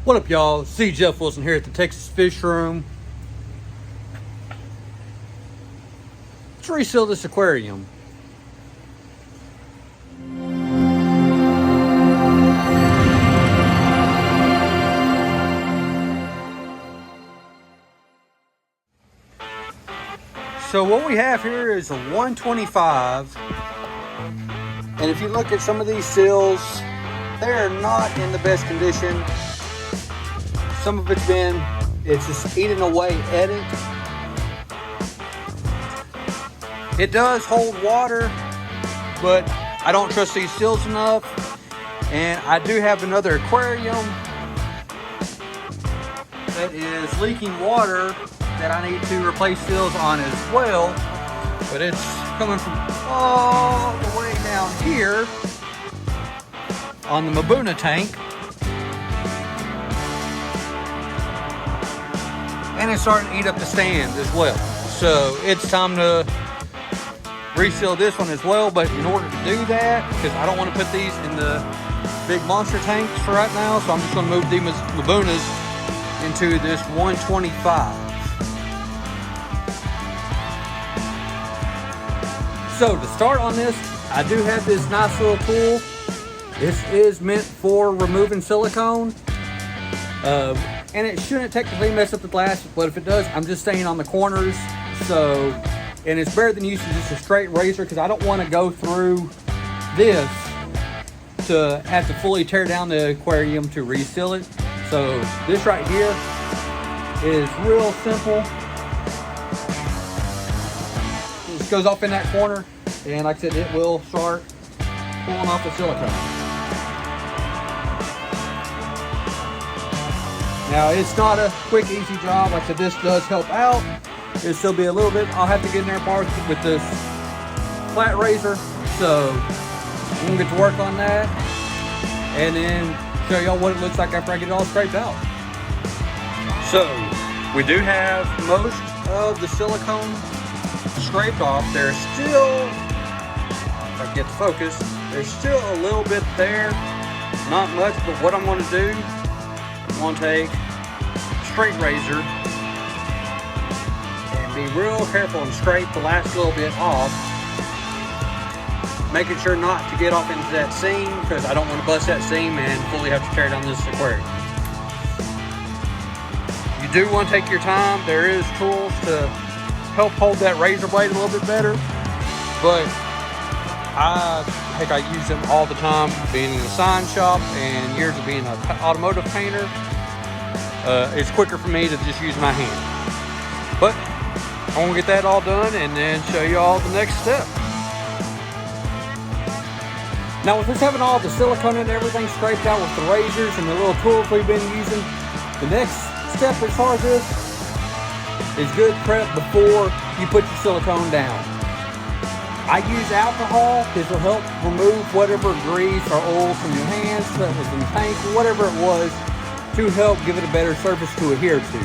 What up, y'all? See, Jeff Wilson here at the Texas Fish Room. Let's reseal this aquarium. So what we have here is a 125, and if you look at some of these seals, they're not in the best condition. Some of it's just eating away at it. It does hold water, but I don't trust these seals enough. And I do have another aquarium that is leaking water that I need to replace seals on as well, but it's coming from all the way down here on the Mabuna tank, and it's starting to eat up the stand as well. So it's time to reseal this one as well. But in order to do that, because I don't want to put these in the big monster tanks for right now, so I'm just going to move these Mabunas into this 125. So to start on this, I do have this nice little tool. This is meant for removing silicone. And it shouldn't technically mess up the glass, but if it does, I'm just staying on the corners. So, and it's better than using just a straight razor, because I don't want to go through this to have to fully tear down the aquarium to reseal it. So this right here is real simple. Goes off in that corner, and like I said, it will start pulling off the silicone. Now, it's not a quick, easy job. Like I said, this does help out. It'll still be a little bit. I'll have to get in there part with this flat razor, so I'm gonna get to work on that and then show y'all what it looks like after I get it all scraped out. So we do have most of the silicone scraped off. There's still, if I get the focus, there's still a little bit there, not much, but what I'm going to do, I'm going to take a straight razor and be real careful and scrape the last little bit off, making sure not to get off into that seam, because I don't want to bust that seam and fully have to tear down this aquarium. You do want to take your time. There is tools to help hold that razor blade a little bit better, but I use them all the time, being in a sign shop and years of being an automotive painter. It's quicker for me to just use my hand, but I'm gonna get that all done and then show you all the next step. Now, with us having all the silicone and everything scraped out with the razors and the little tools we've been using, the next step as far as this is good prep before you put your silicone down. I use alcohol because it'll help remove whatever grease or oil from your hands that was in the tank or whatever it was, to help give it a better surface to adhere to.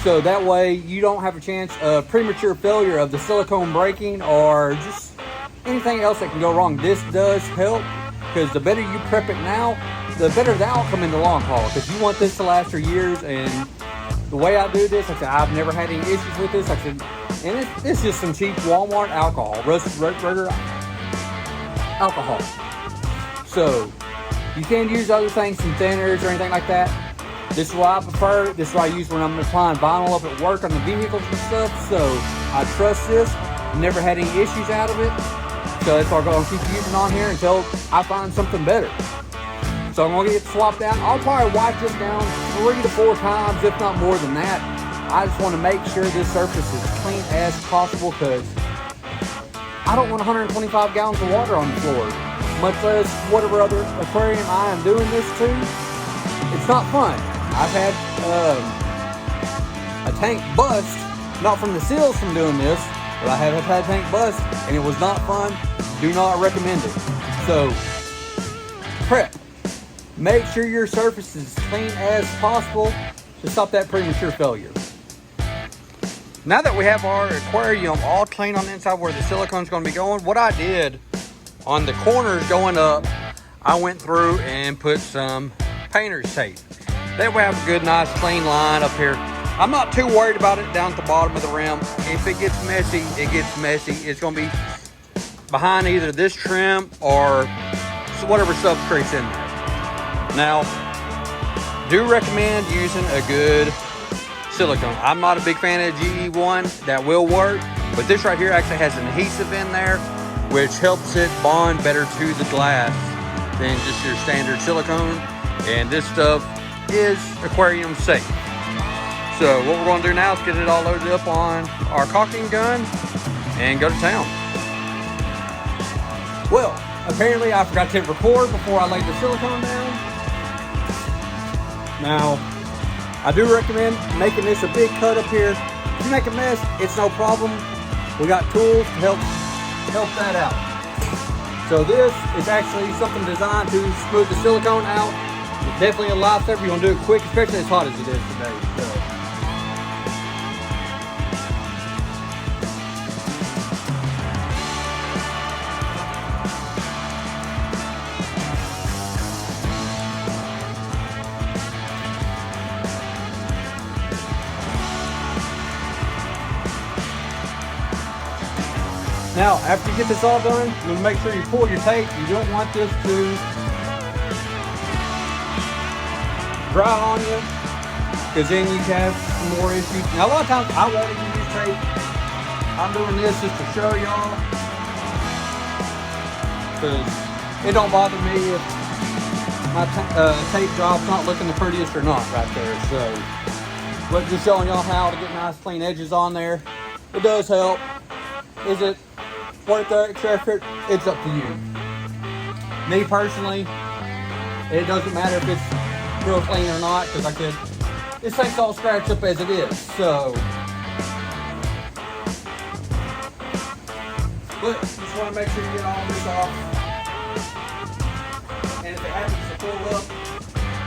So that way you don't have a chance of premature failure of the silicone breaking or just anything else that can go wrong. This does help, because the better you prep it now, the better the outcome in the long haul, because you want this to last for years. And the way I do this, like I said, I've never had any issues with this. Like I said, and it's just some cheap Walmart alcohol, regular alcohol. So you can use other things, some thinners or anything like that. This is what I prefer. This is what I use when I'm applying vinyl up at work on the vehicles and stuff. So I trust this. Never had any issues out of it. So that's why I'm going to keep using on here until I find something better. So I'm going to get swapped out. I'll probably wipe this down 3 to 4 times, if not more than that. I just want to make sure this surface is clean as possible, because I don't want 125 gallons of water on the floor, much less whatever other aquarium I am doing this to. It's not fun. I've had a tank bust, not from the seals from doing this, but I have had a tank bust, and it was not fun. Do not recommend it. So, prep. Make sure your surface is as clean as possible to stop that premature failure. Now that we have our aquarium all clean on the inside where the silicone's going to be going, what I did on the corners going up, I went through and put some painter's tape. That way I have a good, nice, clean line up here. I'm not too worried about it down at the bottom of the rim. If it gets messy, it gets messy. It's gonna be behind either this trim or whatever substrate's in there. Now, do recommend using a good silicone. I'm not a big fan of GE1. That will work, but this right here actually has an adhesive in there, which helps it bond better to the glass than just your standard silicone. And this stuff is aquarium safe. So what we're gonna do now is get it all loaded up on our caulking gun and go to town. Well, apparently I forgot to hit record before I laid the silicone down. Now, I do recommend making this a big cut up here. If you make a mess, it's no problem. We got tools to help that out. So this is actually something designed to smooth the silicone out. It's definitely a lifesaver. You want to do it quick, especially as hot as it is today. So. Now, after you get this all done, you want to make sure you pull your tape. You don't want this to dry on you, because then you can have some more issues. Now, a lot of times I won't even use tape. I'm doing this just to show y'all, because it don't bother me if my tape job's not looking the prettiest or not right there. So, but just showing y'all how to get nice clean edges on there. It does help. Is it worth the extra effort? It's up to you. Me personally, it doesn't matter if it's real clean or not, because like I said, this thing's all scratched up as it is. So, but just want to make sure you get all this off. And if it happens to pull up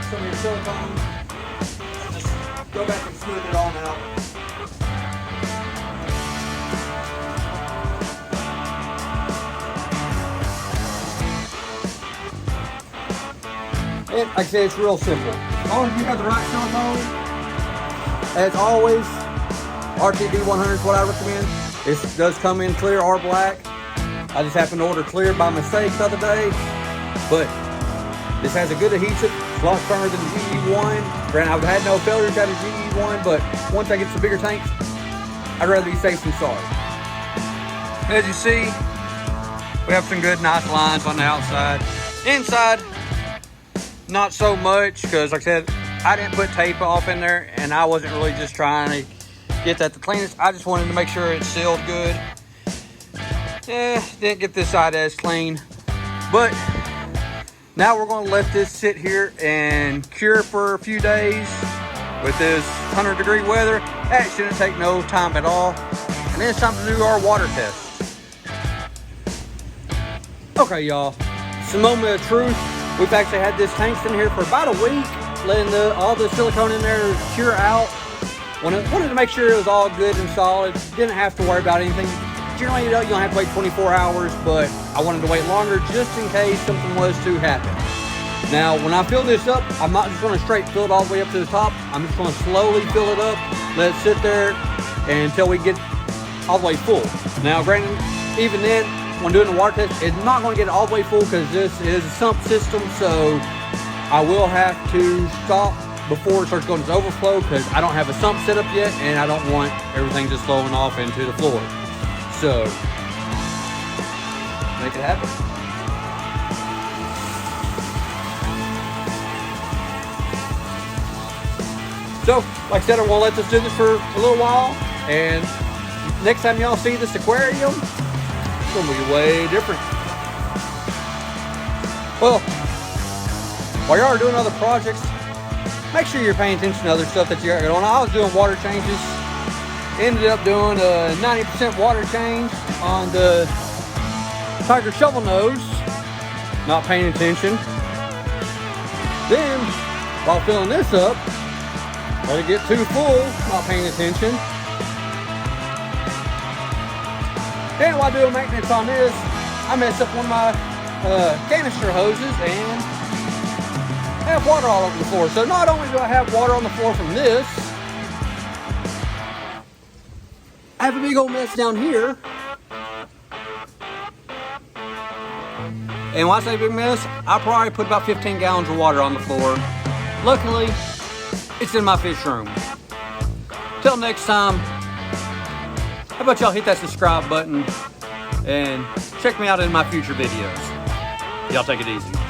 some of your silicone, just go back and smooth it on out. And like I said, it's real simple. As long as you have the right silicone, as always, RTD 100 is what I recommend. This does come in clear or black. I just happened to order clear by mistake the other day, but this has a good adhesive. It's a lot stronger than GE1. Granted, I've had no failures out of GE1, but once I get some bigger tanks, I'd rather be safe than sorry. As you see, we have some good, nice lines on the outside. Inside, not so much, because like I said, I didn't put tape off in there, and I wasn't really just trying to get that the cleanest. I just wanted to make sure it sealed good. Didn't get this side as clean, but now we're going to let this sit here and cure for a few days with this 100-degree weather. That shouldn't take no time at all. And then it's time to do our water test. Okay, y'all, some moment of truth. We've actually had this tank in here for about a week, letting all the silicone in there cure out. Wanted to make sure it was all good and solid. Didn't have to worry about anything. Generally, you don't have to wait 24 hours, but I wanted to wait longer just in case something was to happen. Now, when I fill this up, I'm not just going to straight fill it all the way up to the top. I'm just going to slowly fill it up, let it sit there until we get all the way full. Now, granted, even then, when doing the water test, it's not going to get all the way full because this is a sump system, so I will have to stop before it starts going to overflow because I don't have a sump set up yet, and I don't want everything just flowing off into the floor. So, make it happen. So, like I said, I'm going to let this do this for a little while, and next time y'all see this aquarium, it's going to be way different. Well, while y'all are doing other projects, make sure you're paying attention to other stuff that you got going on. I was doing water changes. Ended up doing a 90% water change on the Tiger shovel nose. Not paying attention. Then, while filling this up, let it get too full. Not paying attention. And while doing maintenance on this, I messed up one of my canister hoses and have have water all over the floor. So not only do I have water on the floor from this, I have a big old mess down here. And when I say big mess, I probably put about 15 gallons of water on the floor. Luckily, it's in my fish room. Till next time, how about y'all hit that subscribe button and check me out in my future videos. Y'all take it easy.